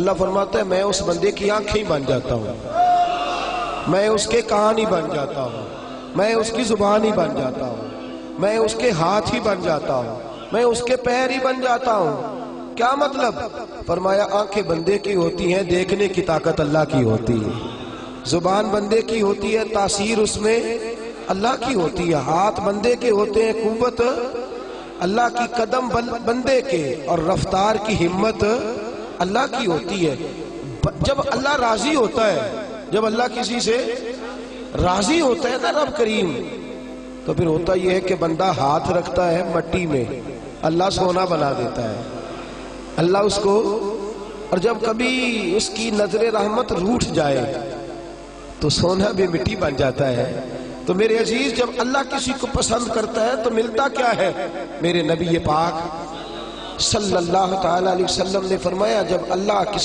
اللہ فرماتا ہے میں اس بندے کی آنکھیں بن جاتا ہوں، میں اس کے کان ہی بن جاتا ہوں، میں اس کی زبان ہی بن جاتا ہوں، میں اس کے ہاتھ ہی بن جاتا ہوں، میں اس کے پیر ہی بن جاتا ہوں۔ کیا مطلب؟ فرمایا آنکھیں بندے کی ہوتی ہیں، دیکھنے کی طاقت اللہ کی ہوتی ہے، زبان بندے کی ہوتی ہے، تاثیر اس میں اللہ کی ہوتی ہے، ہاتھ بندے کے ہوتے ہیں، قوت اللہ کی، قدم بندے کے، اور رفتار کی ہمت اللہ کی ہوتی ہے۔ جب اللہ راضی ہوتا ہے، جب اللہ کسی سے راضی ہوتا ہے نا رب کریم، تو پھر ہوتا یہ ہے کہ بندہ ہاتھ رکھتا ہے مٹی میں، اللہ سونا بنا دیتا ہے، اللہ اس کو، اور جب کبھی اس کی نظر رحمت روٹھ جائے تو سونا بھی مٹی بن جاتا ہے۔ تو میرے عزیز، جب اللہ کسی کو پسند کرتا ہے تو ملتا کیا ہے؟ میرے نبی پاک صلی اللہ تعالی علیہ وسلم نے فرمایا جب اللہ کسی